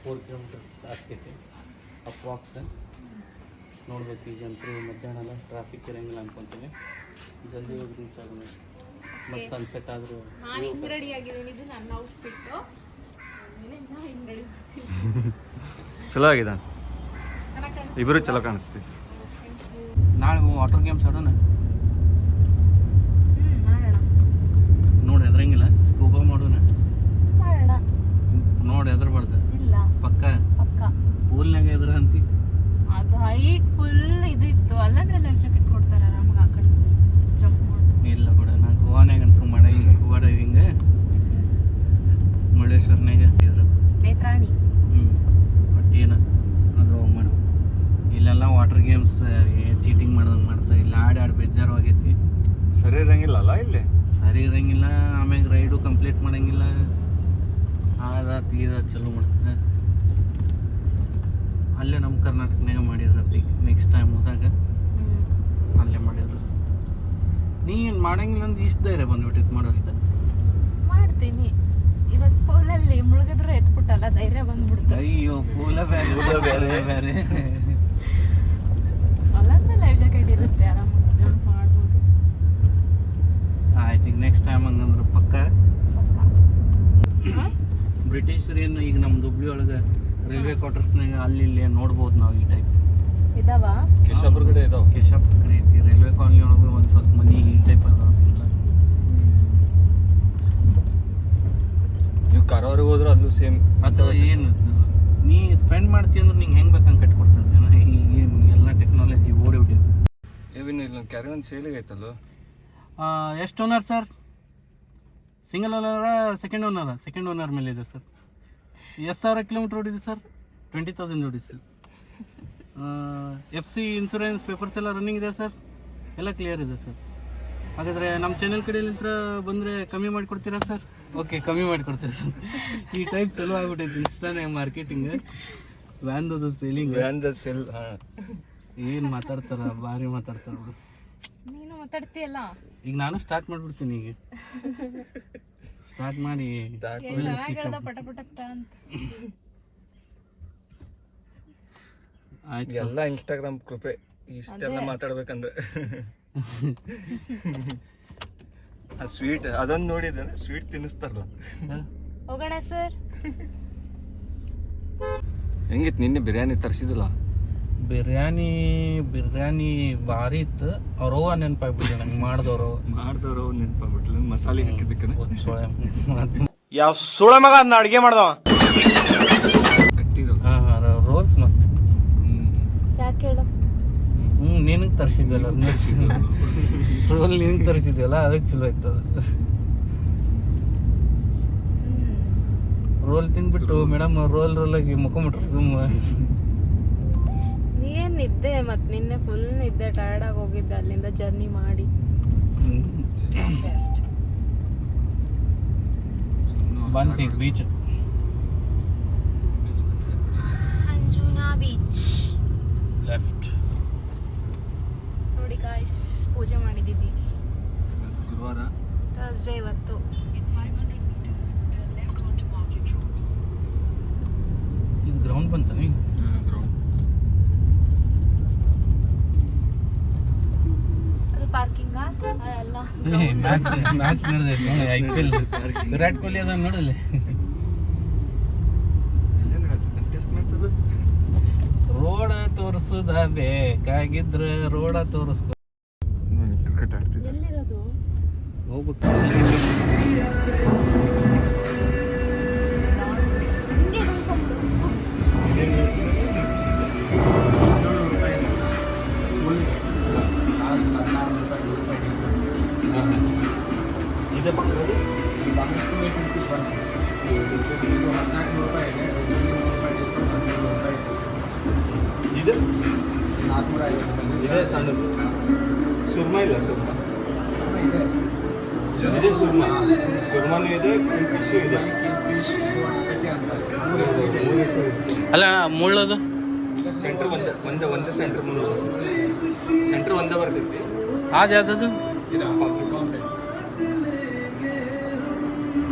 4 kilometres ಆಗ್ತೈತೆ approx. ನೋಡ್ಬೇಕು ಈಗ ಅಂತೂ ಮಧ್ಯಾಹ್ನ ಎಲ್ಲ ಟ್ರಾಫಿಕ್ ಇರೋಂಗಿಲ್ಲ ಅನ್ಕೊತೀನಿ. ಜಲ್ದಿ ಹೋಗಿ ರೀಚ್ ಆಗೋಣ. ಮತ್ತು ಸನ್ಸೆಟ್ ಆದರೂ ನಾನು ಹಿಂಗೆ ರೆಡಿ ಆಗಿದ್ದೀನಿ. ಇದು ನನ್ನ ಔಟ್ಫಿಟ್ಟು. ಹಿಂಗೆ ರೆಡಿ ಚಲೋ ಆಗಿದೆ, ಇಬ್ಬರು ಚಲೋ ಕಾಣಿಸ್ತೀವಿ. ನಾಳೆ ವಾಟರ್ ಗೇಮ್ಸ್ ಆಡೋಣ. ನೋಡಿ ಹೆದ್ರಂಗಿಲ್ಲ, ಸ್ಕೂಬಾ ಮಾಡೋಣ. ನೋಡಿ ಹೆದರ್ಬಾರ್ದು. ಇಲ್ಲ ಪಕ್ಕ ಪಕ್ಕ ಪೂಲ್ನಾಗ ಎದುರು ಅಂತಿ. ಅದು ಹೈಟ್ ಫುಲ್ ಇದು ಇತ್ತು. ಅಲ್ಲಂದ್ರೆ ಲೈಫ್ ಜಾಕೆಟ್ ಕೊಡ್ತಾರ ನಮ್ಗೆ ಹಾಕೊಂಡು ಜಂಪ್ ಮಾಡಿ. ಇಲ್ಲ ಕೂಡ ನಾ ಗೋವಾನಾಗ ಅಂತೂ ಮಾಡೋ ಸ್ಕೂಬಾ ಡೈವಿಂಗ್ ಮುರುಡೇಶ್ವರ್ನಾಗ ಇದ್ರ ನೇತ್ರಾಣಿ. ಬಟ್ ಏನು ಅದ್ರ ಹೋಗಿ ಮಾಡು. ಇಲ್ಲೆಲ್ಲ ವಾಟರ್ ಗೇಮ್ಸ್ ಚೀಟಿಂಗ್ ಮಾಡ್ದಂಗೆ ಮಾಡ್ತಾರೆ. ಇಲ್ಲ ಆಡಿ ಬೇಜಾರು ಆಗೈತಿ. ಸರಿ ಇರಂಗಿಲ್ಲ ಅಲ್ಲ ಇಲ್ಲಿ, ಸರಿ ಇರಂಗಿಲ್ಲ. ಆಮ್ಯಾಗ ರೈಡು ಕಂಪ್ಲೀಟ್ ಮಾಡಂಗಿಲ್ಲ. ಆದ ತೀರ ಚಲೋ ಮಾಡ್ತಾರೆ. ಅಲ್ಲೇ ನಮ್ಮ ಕರ್ನಾಟಕನಾಗ ಮಾಡಿದ್ರತಿ. ನೆಕ್ಸ್ಟ್ ಟೈಮ್ ಹೋದಾಗ ಅಲ್ಲೇ ಮಾಡಿದ್ರು. ನೀನು ಮಾಡಂಗಿಲ್ಲ ಅಂದ್ರೆ ಇಷ್ಟು ಧೈರ್ಯ ಬಂದ್ಬಿಟ್ಟಿತ್ತು ಮಾಡೋಷ್ಟೆ. ಮಾಡ್ತೀನಿ. ಇವತ್ತು ಪೂಲಲ್ಲಿ ಮುಳುಗಿದ್ರೆ ಎತ್ಬಿಟ್ಟಲ್ಲ, ಧೈರ್ಯ ಬಂದ್ಬಿಡ್ತು. ಅಯ್ಯೋ ಪೂಲ ಬೇರೆ ಬೇರೆ ಬೇರೆ. ಅಲ್ಲಂದ್ರೆ ಲೈಫ್ ಜಾಕೆಟ್ ಇರುತ್ತೆ, ಆರಾಮಾಗಿ ಜಂಪ್ ಮಾಡ್ಬೋದು. ಆಯ್ತು, ಈಗ ನೆಕ್ಸ್ಟ್ ಟೈಮ್ ಹಂಗಂದ್ರೆ ಪಕ್ಕ. ಬ್ರಿಟಿಷರೇನು ಈಗ ನಮ್ಮ ಹುಬ್ಳಿ ಒಳಗೆ ರೈಲ್ವೆ ಕ್ವಾರ್ಟರ್ಸ್ನಾಗ ಅಲ್ಲಿ ಇಲ್ಲಿ ನೋಡ್ಬೋದು ನಾವು ಈ ಟೈಪ್ ಇದಾವ. ಕೇಶಾಪುರ ಕಡೆ ಇದಾವ. ಕೇಶಾಪುರ ಕಡೆ ಐತಿ. ರೈಲ್ವೆ ಕಾಲನಿ ಒಳಗೆ ಒಂದು ಸ್ವಲ್ಪ ಮನಿ ಈ ಟೈಪ್ ಅದಾವ ಸಿಂಗ್ಲ. ನೀವು ಕಾರವಾರಿಗೆ ಹೋದ್ರೆ ಅದು ಸೇಮ್. ಅದು ಏನು ನೀ ಸ್ಪೆಂಡ್ ಮಾಡ್ತೀವಿ ಅಂದ್ರೆ ನಿಂಗೆ ಹೆಂಗೆ ಬೇಕಂಗೆ ಕಟ್ಕೊಡ್ತಾರೆ ಜನ. ಈಗೇನು ಎಲ್ಲ ಟೆಕ್ನಾಲಜಿ ಓಡಿಬಿಟ್ಟಿದೆ. ಏವಿನ ಇಲ್ಲ ಕ್ಯಾರಿವನ್ ಸೇಲಿಗೆ ಐತಲ್ಲ. ಎಷ್ಟು ಓನರ್ ಸರ್? ಸಿಂಗಲ್ ಓನರಾ ಸೆಕೆಂಡ್ ಓನರಾ? ಸೆಕೆಂಡ್ ಓನರ್ ಮೇಲೆ ಇದೆ ಸರ್. ಎಷ್ಟು ಸಾವಿರ ಕಿಲೋಮೀಟ್ರ್ ಓಡಿದೆ ಸರ್? 20,000 ಓಡಿ ಸರ್. FC ಇನ್ಶೂರೆನ್ಸ್ ಪೇಪರ್ಸ್ ಎಲ್ಲ ರನ್ನಿಂಗ್ ಇದೆ ಸರ್. ಎಲ್ಲ ಕ್ಲಿಯರ್ ಇದೆ ಸರ್. ಹಾಗಾದರೆ ನಮ್ಮ ಚಾನೆಲ್ ಕಡೆಯಲ್ಲಿಂದ ಬಂದರೆ ಕಮ್ಮಿ ಮಾಡಿಕೊಡ್ತೀರಾ ಸರ್? ಓಕೆ, ಕಮ್ಮಿ ಮಾಡಿಕೊಡ್ತೀವಿ ಸರ್. ಈ ಟೈಪ್ ಚಲೋ ಆಗ್ಬಿಟ್ಟೈತೆ ಇನ್ಸ್ಟಾನಾಗ ಮಾರ್ಕೆಟಿಂಗ್. ವ್ಯಾನ್ದು ಸೇಲಿಂಗ್, ವ್ಯಾನ್ದ ಸೆಲ್. ಏನು ಮಾತಾಡ್ತಾರ, ಭಾರಿ ಮಾತಾಡ್ತಾರೆ ಬಿಡು. ನೀನು ಮಾತಾಡ್ತೀಯಲ್ಲ. ಈಗ ನಾನು ಸ್ಟಾರ್ಟ್ ಮಾಡಿಬಿಡ್ತೀನಿ. ಈಗ ಸ್ಟಾರ್ಟ್ ಮಾಡಿ ಪಟ ಪಟ ಪಟ ಅಂತ. ಆಯ್ತು. ಎಲ್ಲ ಇನ್ಸ್ಟಾಗ್ರಾಮ್ ಕೃಪೆ ಇಷ್ಟೆಲ್ಲ ಮಾತಾಡ್ಬೇಕಂದ್ರೆ. ಆ ಸ್ವೀಟ್ ಅದೊಂದು ನೋಡಿದ್ರೆ ಸ್ವೀಟ್ ತಿನ್ನಿಸ್ತಾರಲ್ಲ. ಹೋಗೋಣ ಸರ್. ಹೆಂಗಿತ್ತು ನಿನ್ನೆ ಬಿರಿಯಾನಿ ತರಿಸಿದಿಲ್ಲ? ಬಿರಿಯಾನಿ ಭಾರಿ ಇತ್ತು. ಅವ್ರವ್ವ ನೆನಪಾಗ್ಬಿಟ್ಟು ನಂಗೆ ಮಾಡಿದವರು ನೆನಪಾಗ್ಬಿಟ್ಲ. ಮಸಾಲೆ ಹಾಕಿದ್ದಕ್ಕೆ ಯಾವ ಸುಳ ಮಗ ಅದನ್ನ ಅಡುಗೆ ಮಾಡ್ದವ. ರೋಲ್ಸ್ ಮಸ್ತ್. ಯಾಕೆ ಹೇಳು? ನಿನಗೆ ತರಿಸಿದ್ವಲ್ಲ ಅದನ್ನ. ರೋಲ್ ನಿನಗೆ ತರಿಸಿದ್ವಲ್ಲ ಅದಕ್ಕೆ ಚಲೋ ಇತ್ತು. ರೋಲ್ ತಿಂದ್ಬಿಟ್ಟು ಮೇಡಮ್ ರೋಲಾಗಿ ಮುಖಮಟ್ರು ಸುಮ್ಮ. ಏನ್ ನಿದ್ದೆ, ಮತ್ತು ನಿನ್ನೆ ಫುಲ್ ನಿದ್ದೆ, ಟಯರ್ಡ್ ಆಗಿ ಹೋಗಿದ್ದೆ ಅಲ್ಲಿಂದ ಜರ್ನಿ ಮಾಡಿ. ಬಂತಿ ಬೀಚ್, ಅಂಜುನಾ ಬೀಚ್ ಲೆಫ್ಟ್. ನೋಡಿ ಗಾಯ್ಸ್, ಪೂಜೆ ಮಾಡಿದ್ದೀವಿ. ಗುರುವಾರ ಥರ್ಸ್ಡೇ ಇವತ್ತು. ಇದು ಗ್ರೌಂಡ್ ಬಂತ ನೀ? ಅದು ಪಾರ್ಕಿಂಗಾ? ಅಲ್ಲ, ಮ್ಯಾಚ್ ನಡೆದೈತೆ ನೋಡಿ. IPL ವಿರಾಟ್ ಕೊಹ್ಲಿ ಅದ ನೋಡಲ್ಲಿ. ರೋಡ ತೋರಿಸುದ ಬೇಕಾಗಿದ್ರ ರೋಡ ತೋರಿಸ್ಕೊ. ಕ್ರಿಕೆಟ್ ಆಡ್ತಿದ್ದೆ. ಎಲ್ಲಿರೋದು? ಹೋಗ್ಬೇಕು. ಇದೆ ಪಕ್ಕದಲ್ಲಿ ಇದು 14 ರೂಪಾಯಿ ಇದೆ. ಇದು 450 ಇದೆ. ಸಣ್ಣದು ಸುರ್ಮ ಇಲ್ಲ? ಸುರ್ಮ ಇದೆ. ಇದೆ. ಸುರ್ಮನೂ ಇದೆ, ಫಿಶು ಇದೆ. ಅಲ್ಲ ಮುಳ್ಳದು ಸೆಂಟ್ರ್ ಒಂದೇ ಸೆಂಟ್ರ್ ಒಂದೇ ಬರ್ತೈತಿ. ಅದು ಯಾವ್ದು?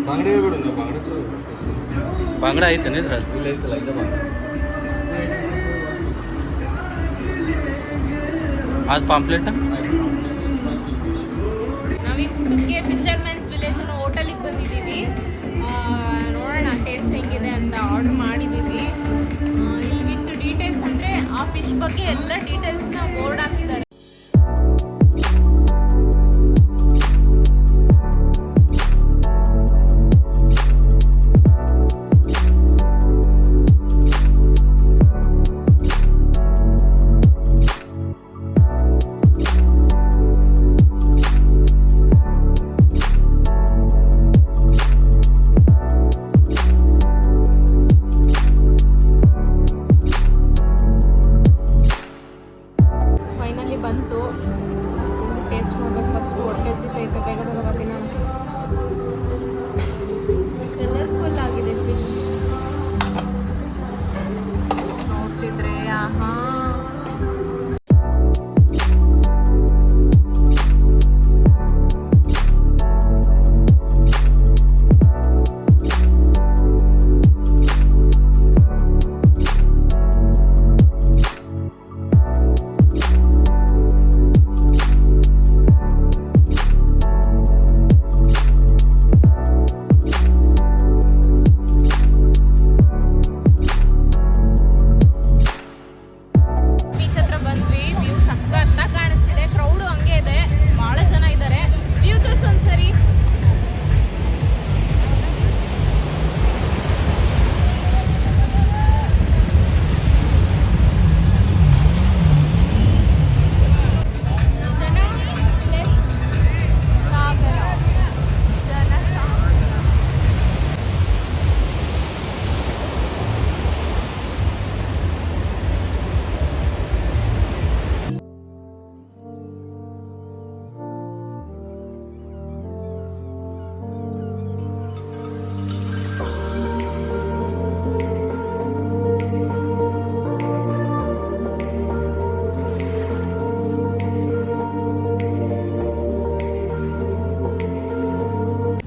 ಬಾಂಗಡೆ ಹೇಳ್ಬೇಡ ನೀವು, ಬಾಂಗಡೆ ಚಲೋ ಬಾಂಗ್ಡ ಐತೇನು ಇದ್ರ? ಇಲ್ಲ ಐತಲ್ಲ, ಇದೆ ಬಾಂಗಡೆ. ಅದು ಪಾಂಪ್ಲೆಟ್ ನಾವೀಗ ಊಟಕ್ಕೆ ಫಿಶರ್ಮ್ಯಾನ್ಸ್ ವಿಲೇಜ್ ಅನ್ನೋ ಹೋಟೆಲಿಗೆ ಬಂದಿದ್ದೀವಿ. ನೋಡೋಣ ಟೇಸ್ಟ್ ಹೆಂಗಿದೆ ಅಂತ ಆರ್ಡರ್ ಮಾಡಿದ್ದೀವಿ. ಇಲ್ಲಿ ವಿತ್ ಡೀಟೇಲ್ಸ್ ಅಂದರೆ ಆ ಫಿಶ್ ಬಗ್ಗೆ ಎಲ್ಲ ಡೀಟೇಲ್ಸ್ನ ಬೋರ್ಡ್ ಹಾಕಿದ್ದಾರೆ. ಫೈನಲಿ ಬಂತು. ಟೇಸ್ಟ್ ನೋಡ್ಬೇಕು ಫಸ್ಟ್. ಹೊಟ್ಟೆ ಸಿಗ್ತೈತೆ, ಬೇಗ ಬೇಗ ಬರ್ತೀನಿ ನಾನು. ಕಲರ್ಫುಲ್ ಆಗಿದೆ ಫಿಶ್ ನೋಡ್ತಿದ್ರೆ. ಆಹಾ, ಬೀಚ್ ಹತ್ರ ಬಂದ್ವಿ. ವ್ಯೂ ಸಕ್ಕತ್ತ ಕಾಣಿಸ್ತಿದೆ. ಕ್ರೌಡು ಹಂಗೆ ಇದೆ, ಭಾಳ ಜನ ಇದ್ದಾರೆ. ವ್ಯೂ ತೋರಿಸು ಒಂದ್ಸರಿ. ಜನ ಪ್ಲಸ್ ಸಾಗರ, ಜನ ಸಾಗರ.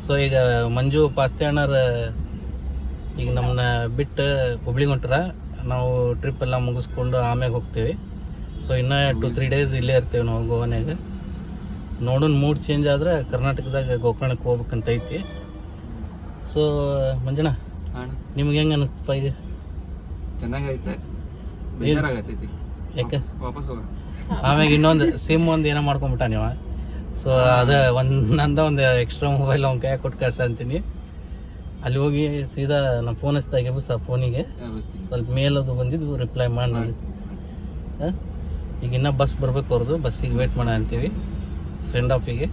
ಸೊ ಈಗ ಮಂಜು ಪಾಸ್ತೆ ಅಣ್ಣರ ಈಗ ನಮ್ಮನ್ನ ಬಿಟ್ಟು ಹುಬ್ಳಿಗೆ ಹೊಂಟ್ರ. ನಾವು ಟ್ರಿಪ್ ಎಲ್ಲ ಮುಗಿಸ್ಕೊಂಡು ಆಮ್ಯಾಗ ಹೋಗ್ತೀವಿ. ಸೊ ಇನ್ನೂ 2-3 ಡೇಸ್ ಇಲ್ಲೇ ಇರ್ತೀವಿ ನಾವು ಗೋವಾನ್ಯಾಗ. ನೋಡೋಣ, ಮೂಡ್ ಚೇಂಜ್ ಆದ್ರೆ ಕರ್ನಾಟಕದಾಗ ಗೋಕರ್ಣಕ್ಕೆ ಹೋಗ್ಬೇಕಂತ ಐತಿ. ಸೊ ಮಂಜಣ್ಣ, ನಿಮ್ಗೆ ಹೆಂಗೆ ಅನಿಸ್ತಪ್ಪ ಈಗ? ಚೆನ್ನಾಗೈತೆ, ಬೇಜಾರಾಗತ್ತೈತಿ. ಯಾಕೆ? ವಾಪಸ್ ಹೋಗೋಣ. ಆಮ್ಯಾಗ ಇನ್ನೊಂದು ಸಿಮ್ ಒಂದು ಏನೋ ಮಾಡ್ಕೊಂಬಿಟ್ಟ ನೀವು. ಸೊ ಅದ ಒಂದು ಎಕ್ಸ್ಟ್ರಾ ಮೊಬೈಲ್ ಅವ್ನ ಕೈ ಕೊಟ್ಟು ಕಳ್ಸ ಅಂತೀನಿ. ಅಲ್ಲಿ ಹೋಗಿ ಸೀದಾ ನಮ್ಮ ಫೋನ್ ಹಚ್ತಾಗ ಎಬ್ಬಿಸ ಫೋನಿಗೆ ಸ್ವಲ್ಪ ಮೇಲ್ ಅದು ಬಂದಿದ್ದು ರಿಪ್ಲೈ ಮಾಡಿ ನೋಡಿ. ಈಗ ಇನ್ನೂ ಬಸ್ ಬರ್ಬೇಕು ಅವ್ರದ್ದು. ಬಸ್ಸಿಗೆ ವೇಟ್ ಮಾಡ ಅಂತೀವಿ ಸೆಂಡ್ ಆಫಿಗೆ.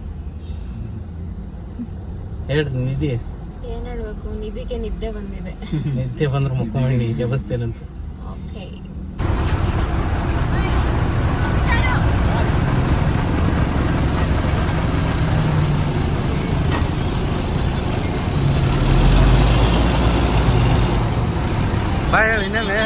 ಹೇಳ್ರಿ ನಿಧಿ, ಏನು ಹೇಳಬೇಕು? ನಿಧಿಗೆ ನಿದ್ದೆ ಬಂದಿದೆ. ನಿದ್ದೆ ಬಂದ್ರೆ ಮುಖಮಣ್ಣಿ ಎಬ್ಬಿಸ್ತೇನಂತ. ಓಕೆ, ಬಾಯ್ ಇನ್ನೊಮ್ಮೆ